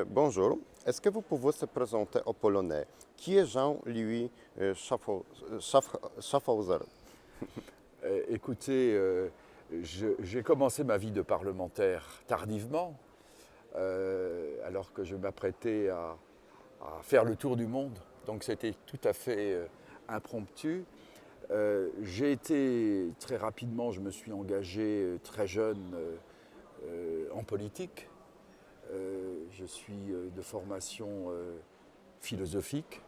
Bonjour. Est-ce que vous pouvez se présenter aux Polonais? Qui est Jean-Louis Schaffhauser? Écoutez, j'ai commencé ma vie de parlementaire tardivement, alors que je m'apprêtais à faire le tour du monde. Donc c'était tout à fait impromptu. J'ai été très rapidement, je me suis engagé très jeune en politique. Je suis de formation philosophique,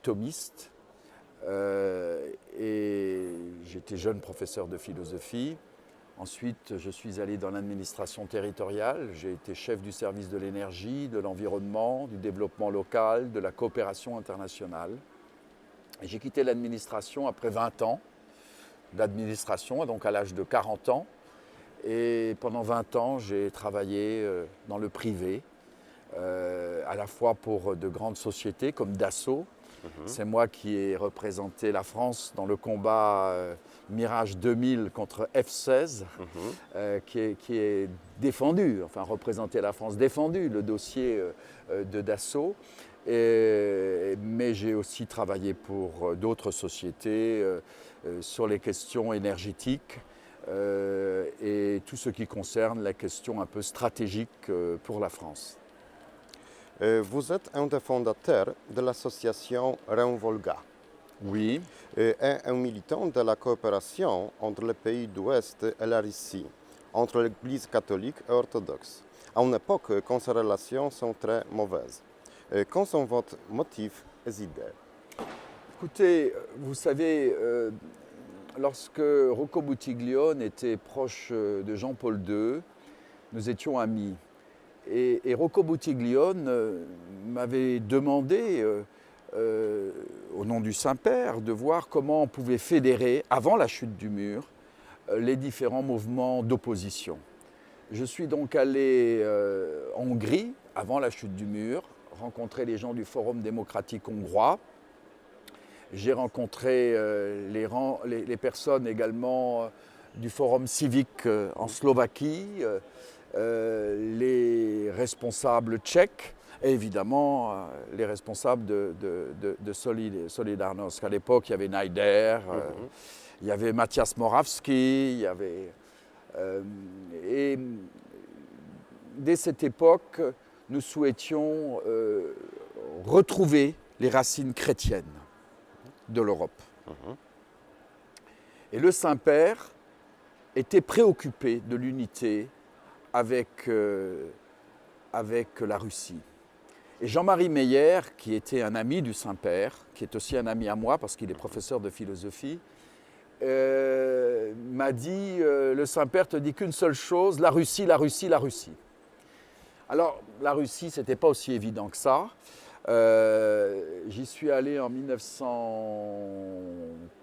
thomiste, et j'étais jeune professeur de philosophie. Ensuite, je suis allé dans l'administration territoriale. J'ai été chef du service de l'énergie, de l'environnement, du développement local, de la coopération internationale. Et j'ai quitté l'administration après 20 ans d'administration, donc à l'âge de 40 ans. Et pendant 20 ans, j'ai travaillé dans le privé, à la fois pour de grandes sociétés comme Dassault. C'est moi qui ai représenté la France dans le combat Mirage 2000 contre F-16, qui est défendu, enfin représenté la France, défendu le dossier de Dassault. Mais j'ai aussi travaillé pour d'autres sociétés sur les questions énergétiques et tout ce qui concerne la question un peu stratégique pour la France. Vous êtes un des fondateurs de l'association Rhin-Volga. Oui. Et un militant de la coopération entre les pays d'Ouest et la Russie, entre l'Église catholique et orthodoxe, à une époque quand ces relations sont très mauvaises. Quels sont vos motifs et idées? Écoutez, vous savez, lorsque Rocco Buttiglione était proche de Jean-Paul II, nous étions amis. Et Rocco Buttiglione m'avait demandé, au nom du Saint-Père, de voir comment on pouvait fédérer, avant la chute du mur, les différents mouvements d'opposition. Je suis donc allé en Hongrie, avant la chute du mur, rencontrer les gens du Forum démocratique hongrois. J'ai rencontré les personnes également du Forum civique en Slovaquie, les responsables tchèques et évidemment les responsables de Solidarnosc. À l'époque, il y avait Najder, il y avait Mathias Morawski, il y avait... et dès cette époque, nous souhaitions retrouver les racines chrétiennes de l'Europe. Et le Saint-Père était préoccupé de l'unité avec la Russie. Et Jean-Marie Meyer, qui était un ami du Saint-Père, qui est aussi un ami à moi parce qu'il est professeur de philosophie, m'a dit le Saint-Père te dit qu'une seule chose, la Russie, la Russie, la Russie. Alors, la Russie, ce n'était pas aussi évident que ça. J'y suis allé en 1900,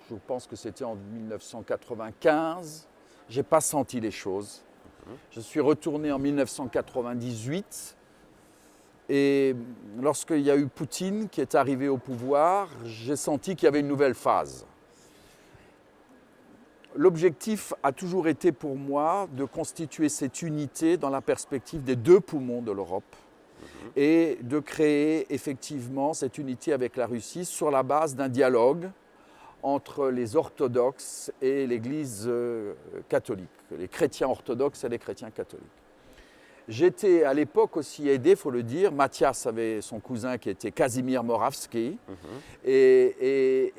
je pense que c'était en 1995. Je n'ai pas senti les choses. Je suis retourné en 1998 et lorsqu'il y a eu Poutine qui est arrivé au pouvoir, j'ai senti qu'il y avait une nouvelle phase. L'objectif a toujours été pour moi de constituer cette unité dans la perspective des deux poumons de l'Europe et de créer effectivement cette unité avec la Russie sur la base d'un dialogue entre les orthodoxes et l'Église catholique, les chrétiens orthodoxes et les chrétiens catholiques. J'étais à l'époque aussi aidé, il faut le dire. Mathias avait son cousin qui était Kazimierz Morawski. Et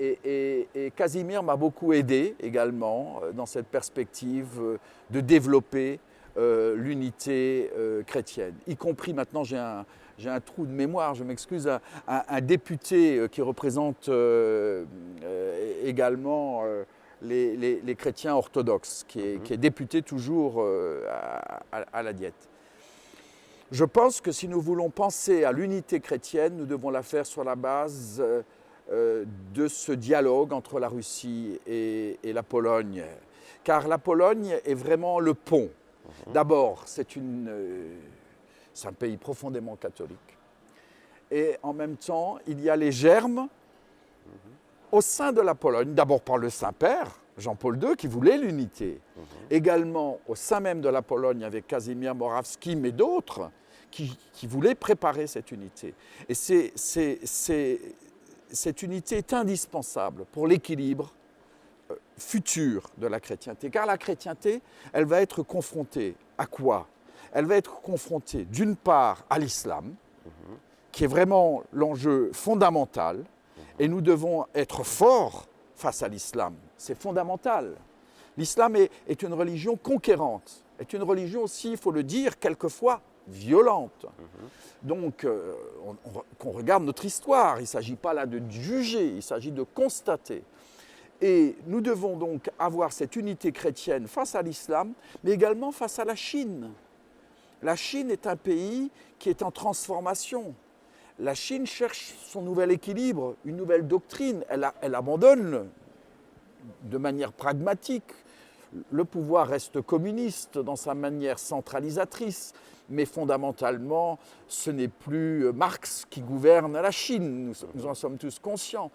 Kazimierz m'a beaucoup aidé également dans cette perspective de développer l'unité chrétienne. Y compris maintenant, j'ai un trou de mémoire, je m'excuse, un député qui représente également les chrétiens orthodoxes, qui est député toujours à la Diète. Je pense que si nous voulons penser à l'unité chrétienne, nous devons la faire sur la base de ce dialogue entre la Russie et la Pologne. Car la Pologne est vraiment le pont. D'abord, c'est un pays profondément catholique. Et en même temps, il y a les germes au sein de la Pologne, d'abord par le Saint-Père, Jean-Paul II, qui voulait l'unité. Également, au sein même de la Pologne, avec Kazimierz Morawski, mais d'autres, qui voulait préparer cette unité. Et cette unité est indispensable pour l'équilibre futur de la chrétienté. Car la chrétienté, elle va être confrontée à quoi? Elle va être confrontée d'une part à l'islam, qui est vraiment l'enjeu fondamental, et nous devons être forts face à l'islam. C'est fondamental. L'islam est une religion conquérante, est une religion aussi, il faut le dire, quelquefois violente. Donc, qu'on regarde notre histoire, il ne s'agit pas là de juger, il s'agit de constater. Et nous devons donc avoir cette unité chrétienne face à l'islam, mais également face à la Chine. La Chine est un pays qui est en transformation. La Chine cherche son nouvel équilibre, une nouvelle doctrine. Elle abandonne de manière pragmatique. Le pouvoir reste communiste dans sa manière centralisatrice, mais fondamentalement, ce n'est plus Marx qui gouverne la Chine, nous en sommes tous conscients.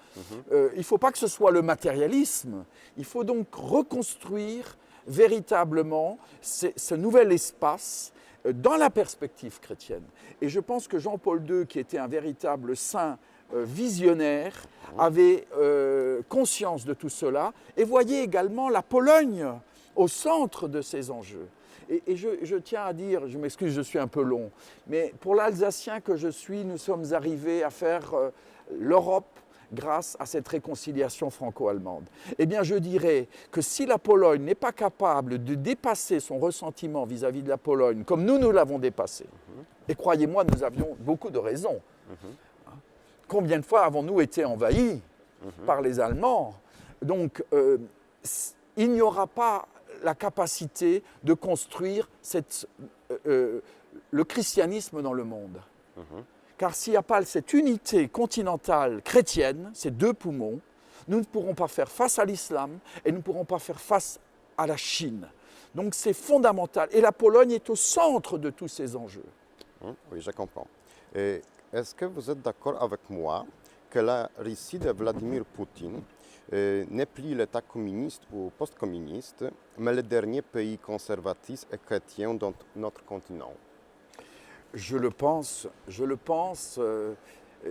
Il ne faut pas que ce soit le matérialisme, il faut donc reconstruire véritablement ce nouvel espace dans la perspective chrétienne. Et je pense que Jean-Paul II, qui était un véritable saint visionnaire, avait conscience de tout cela et voyait également la Pologne au centre de ces enjeux. Et je tiens à dire, je m'excuse, je suis un peu long, mais pour l'Alsacien que je suis, nous sommes arrivés à faire l'Europe grâce à cette réconciliation franco-allemande. Eh bien, je dirais que si la Pologne n'est pas capable de dépasser son ressentiment vis-à-vis de la Pologne, comme nous l'avons dépassé, et croyez-moi, nous avions beaucoup de raisons. Combien de fois avons-nous été envahis par les Allemands? Donc, il n'y aura pas la capacité de construire le christianisme dans le monde. Car s'il n'y a pas cette unité continentale chrétienne, ces deux poumons, nous ne pourrons pas faire face à l'islam et nous ne pourrons pas faire face à la Chine. Donc c'est fondamental. Et la Pologne est au centre de tous ces enjeux. Oui, je comprends. Et est-ce que vous êtes d'accord avec moi que la Russie de Vladimir Poutine n'est plus l'État communiste ou post-communiste, mais le dernier pays conservatif et chrétien dans notre continent? Je le pense.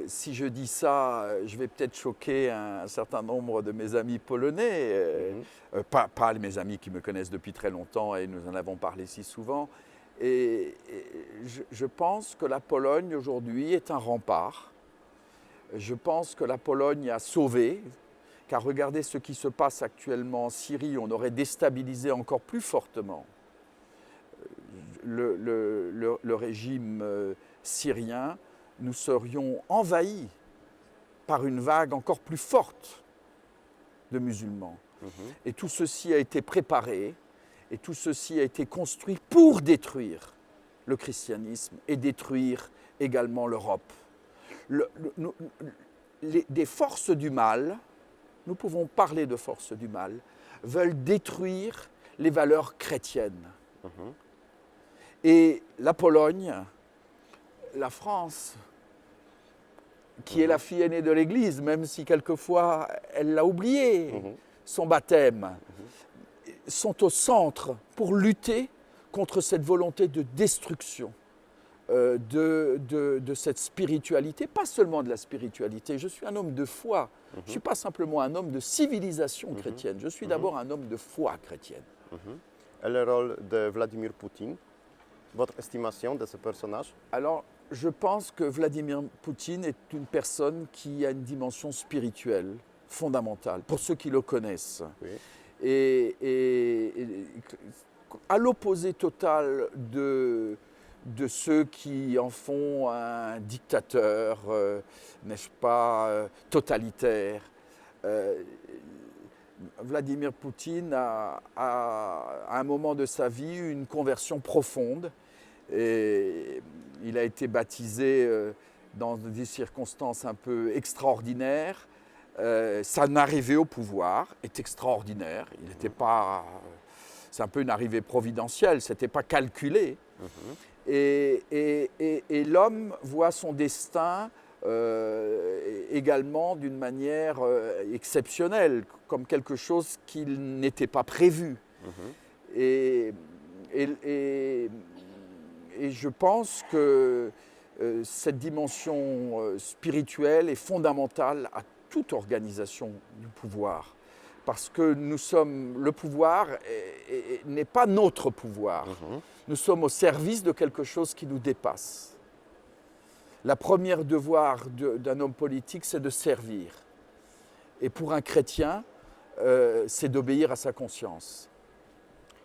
Si je dis ça, je vais peut-être choquer un certain nombre de mes amis polonais, pas mes amis qui me connaissent depuis très longtemps et nous en avons parlé si souvent. Et je pense que la Pologne aujourd'hui est un rempart. Je pense que la Pologne a sauvé, car regardez ce qui se passe actuellement en Syrie, on aurait déstabilisé encore plus fortement le régime syrien. Nous serions envahis par une vague encore plus forte de musulmans. Et tout ceci a été préparé, et tout ceci a été construit pour détruire le christianisme et détruire également l'Europe. Des forces du mal, nous pouvons parler de forces du mal, veulent détruire les valeurs chrétiennes. Et la Pologne, la France, qui est la fille aînée de l'Église, même si quelquefois elle l'a oublié, son baptême, sont au centre pour lutter contre cette volonté de destruction de cette spiritualité, pas seulement de la spiritualité. Je suis un homme de foi, je ne suis pas simplement un homme de civilisation chrétienne, je suis d'abord un homme de foi chrétienne. Et le rôle de Vladimir Poutine, votre estimation de ce personnage? Alors, je pense que Vladimir Poutine est une personne qui a une dimension spirituelle fondamentale, pour ceux qui le connaissent. Oui. Et à l'opposé total de ceux qui en font un dictateur, n'est-ce pas, totalitaire. Vladimir Poutine a, à un moment de sa vie, eu une conversion profonde. Et il a été baptisé dans des circonstances un peu extraordinaires. Son arrivée au pouvoir est extraordinaire. Il n'était pas... C'est un peu une arrivée providentielle, ce n'était pas calculé. Et l'homme voit son destin également d'une manière exceptionnelle, comme quelque chose qu'il n'était pas prévu. Et et je pense que cette dimension spirituelle est fondamentale à toute organisation du pouvoir. Parce que le pouvoir n'est pas notre pouvoir. Nous sommes au service de quelque chose qui nous dépasse. La première devoir d'un homme politique, c'est de servir. Et pour un chrétien, c'est d'obéir à sa conscience.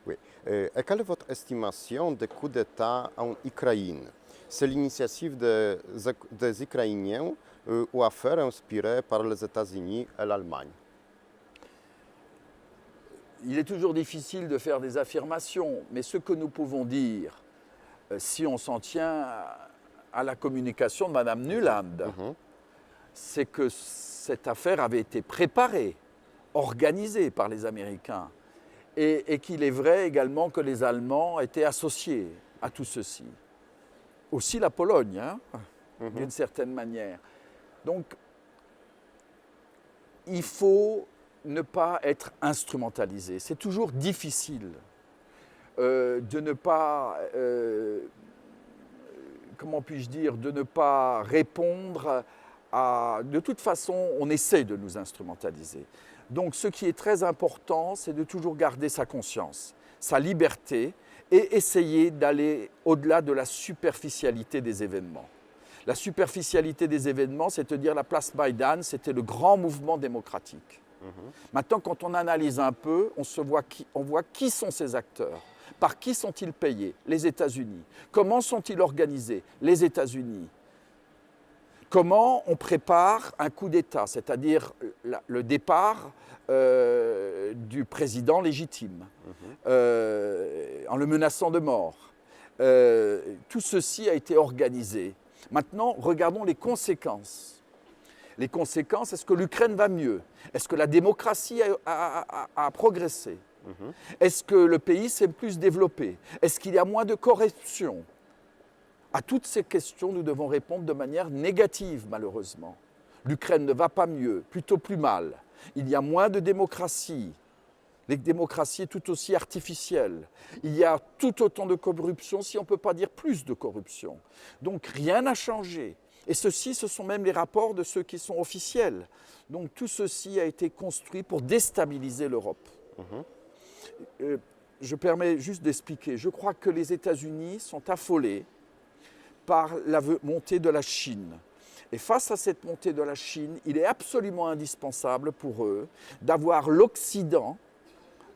Oui. Et quelle est votre estimation des coups d'État en Ukraine? C'est l'initiative des Ukrainiens ou affaire inspirée par les États-Unis et l'Allemagne? Il est toujours difficile de faire des affirmations, mais ce que nous pouvons dire, si on s'en tient à la communication de Mme Nuland, c'est que cette affaire avait été préparée, organisée par les Américains, et qu'il est vrai également que les Allemands étaient associés à tout ceci. Aussi la Pologne, hein, d'une certaine manière. Donc, il faut ne pas être instrumentalisé. C'est toujours difficile de ne pas, comment puis-je dire, de ne pas répondre à... De toute façon, on essaie de nous instrumentaliser. Donc ce qui est très important, c'est de toujours garder sa conscience, sa liberté et essayer d'aller au-delà de la superficialité des événements. La superficialité des événements, c'est de dire la place Maïdan, c'était le grand mouvement démocratique. Maintenant, quand on analyse un peu, on voit qui sont ces acteurs. Par qui sont-ils payés? Les États-Unis. Comment sont-ils organisés? Les États-Unis. Comment on prépare un coup d'État, c'est-à-dire le départ du président légitime, en le menaçant de mort. Tout ceci a été organisé. Maintenant, regardons les conséquences. Les conséquences, est-ce que l'Ukraine va mieux? Est-ce que la démocratie a progressé? Est-ce que le pays s'est plus développé? Est-ce qu'il y a moins de corruption? À toutes ces questions, nous devons répondre de manière négative, malheureusement. L'Ukraine ne va pas mieux, plutôt plus mal. Il y a moins de démocratie. La démocratie est tout aussi artificielle. Il y a tout autant de corruption, si on ne peut pas dire plus de corruption. Donc rien n'a changé. Et ceci, ce sont même les rapports de ceux qui sont officiels. Donc tout ceci a été construit pour déstabiliser l'Europe. Je permets juste d'expliquer. Je crois que les États-Unis sont affolés par la montée de la Chine. Et face à cette montée de la Chine, il est absolument indispensable pour eux d'avoir l'Occident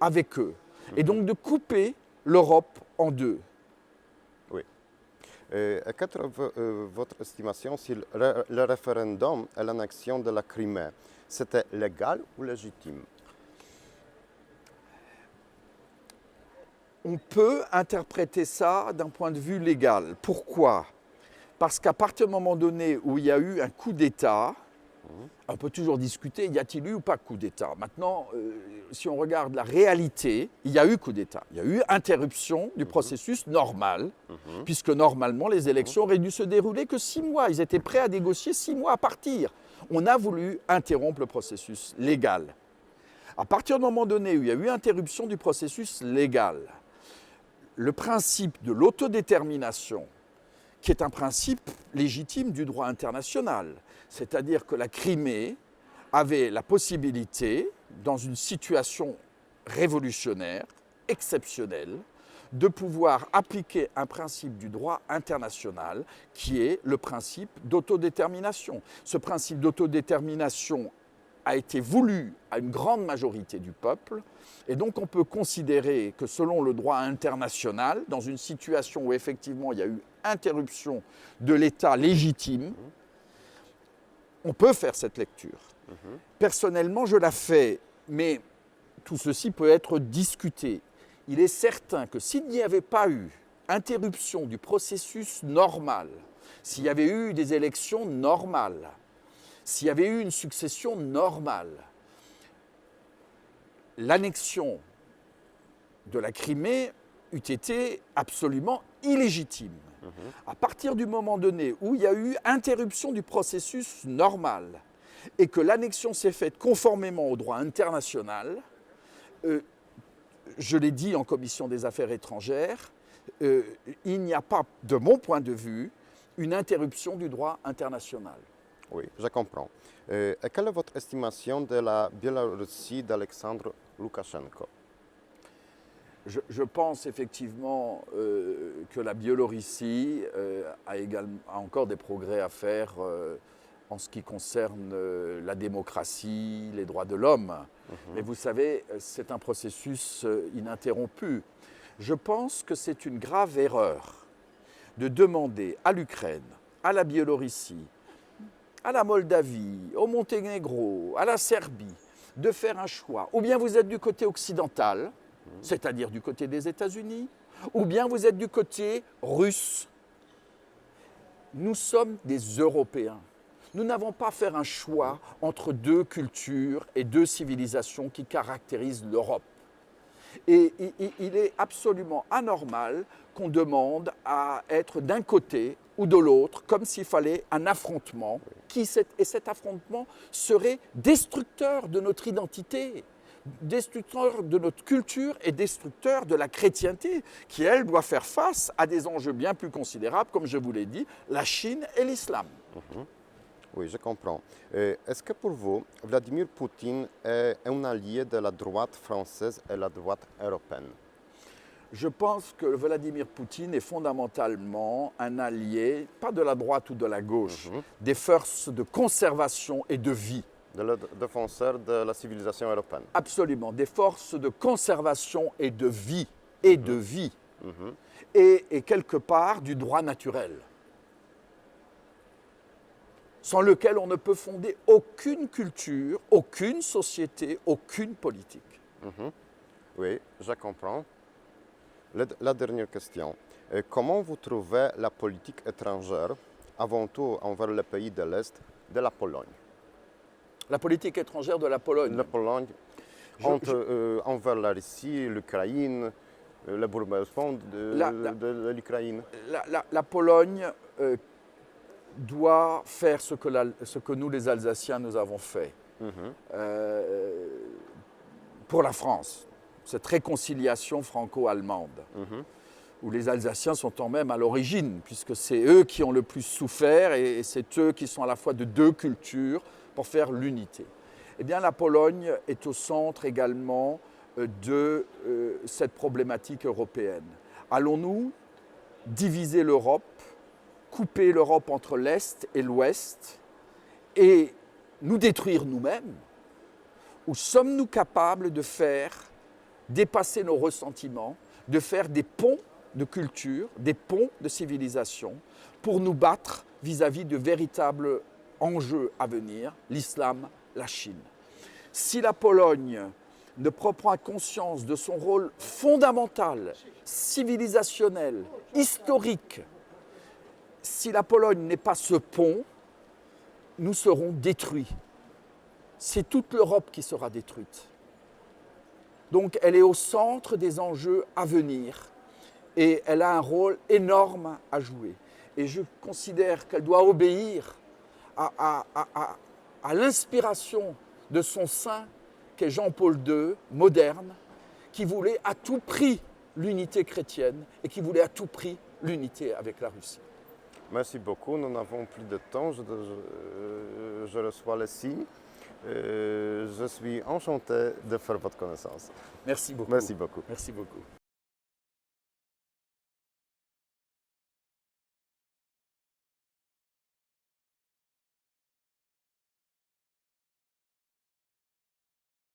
avec eux. Et donc de couper l'Europe en deux. Oui. Quelle est votre estimation sur le référendum et l'annexion de la Crimée? C'était légal ou légitime? On peut interpréter ça d'un point de vue légal. Pourquoi? Parce qu'à partir du moment donné où il y a eu un coup d'État, on peut toujours discuter, y a-t-il eu ou pas coup d'État? Maintenant, si on regarde la réalité, il y a eu coup d'État. Il y a eu interruption du processus normal, puisque normalement, les élections auraient dû se dérouler que 6 mois. Ils étaient prêts à négocier 6 mois à partir. On a voulu interrompre le processus légal. À partir du moment donné où il y a eu interruption du processus légal, le principe de l'autodétermination, qui est un principe légitime du droit international, c'est-à-dire que la Crimée avait la possibilité, dans une situation révolutionnaire, exceptionnelle, de pouvoir appliquer un principe du droit international qui est le principe d'autodétermination. Ce principe d'autodétermination a été voulu à une grande majorité du peuple, et donc on peut considérer que selon le droit international, dans une situation où effectivement il y a eu interruption de l'État légitime, on peut faire cette lecture. Personnellement, je la fais, mais tout ceci peut être discuté. Il est certain que s'il n'y avait pas eu interruption du processus normal, s'il y avait eu des élections normales, s'il y avait eu une succession normale, l'annexion de la Crimée eût été absolument illégitime. À partir du moment donné où il y a eu interruption du processus normal et que l'annexion s'est faite conformément au droit international, je l'ai dit en commission des affaires étrangères, il n'y a pas, de mon point de vue, une interruption du droit international. Oui, je comprends. Et quelle est votre estimation de la Biélorussie d'Alexandre Loukachenko? Je pense effectivement que la Biélorussie a encore des progrès à faire en ce qui concerne la démocratie, les droits de l'homme. Mais vous savez, c'est un processus ininterrompu. Je pense que c'est une grave erreur de demander à l'Ukraine, à la Biélorussie, à la Moldavie, au Monténégro, à la Serbie, de faire un choix. Ou bien vous êtes du côté occidental, c'est-à-dire du côté des États-Unis, ou bien vous êtes du côté russe. Nous sommes des Européens. Nous n'avons pas à faire un choix entre deux cultures et deux civilisations qui caractérisent l'Europe. Et il est absolument anormal qu'on demande à être d'un côté ou de l'autre, comme s'il fallait un affrontement, et cet affrontement serait destructeur de notre identité, destructeur de notre culture et destructeur de la chrétienté, qui, elle, doit faire face à des enjeux bien plus considérables, comme je vous l'ai dit, la Chine et l'islam. Oui, je comprends. Est-ce que pour vous, Vladimir Poutine est un allié de la droite française et la droite européenne? Je pense que Vladimir Poutine est fondamentalement un allié, pas de la droite ou de la gauche, des forces de conservation et de vie. Le défenseur de la civilisation européenne. Absolument, des forces de conservation et de vie, et quelque part du droit naturel, sans lequel on ne peut fonder aucune culture, aucune société, aucune politique. Oui, je comprends. La dernière question. Comment vous trouvez la politique étrangère, avant tout envers les pays de l'Est, de la Pologne? La politique étrangère de la Pologne. La Pologne, envers la Russie, l'Ukraine, le Bourg-Bosphore de l'Ukraine. La Pologne doit faire ce que nous, les Alsaciens, nous avons fait pour la France. Cette réconciliation franco-allemande, où les Alsaciens sont quand même à l'origine, puisque c'est eux qui ont le plus souffert et c'est eux qui sont à la fois de deux cultures pour faire l'unité. Eh bien, la Pologne est au centre également de cette problématique européenne. Allons-nous diviser l'Europe, couper l'Europe entre l'Est et l'Ouest et nous détruire nous-mêmes? Ou sommes-nous capables de faire dépasser nos ressentiments, de faire des ponts de culture, des ponts de civilisation pour nous battre vis-à-vis de véritables enjeux à venir, l'islam, la Chine? Si la Pologne ne prend pas conscience de son rôle fondamental, civilisationnel, historique, si la Pologne n'est pas ce pont, nous serons détruits. C'est toute l'Europe qui sera détruite. Donc elle est au centre des enjeux à venir et elle a un rôle énorme à jouer. Et je considère qu'elle doit obéir à l'inspiration de son saint, qu'est Jean-Paul II, moderne, qui voulait à tout prix l'unité chrétienne et qui voulait à tout prix l'unité avec la Russie. Merci beaucoup. Nous n'avons plus de temps. Je reçois le signe. Je suis enchanté de faire votre connaissance. Merci beaucoup. Merci beaucoup. Merci beaucoup.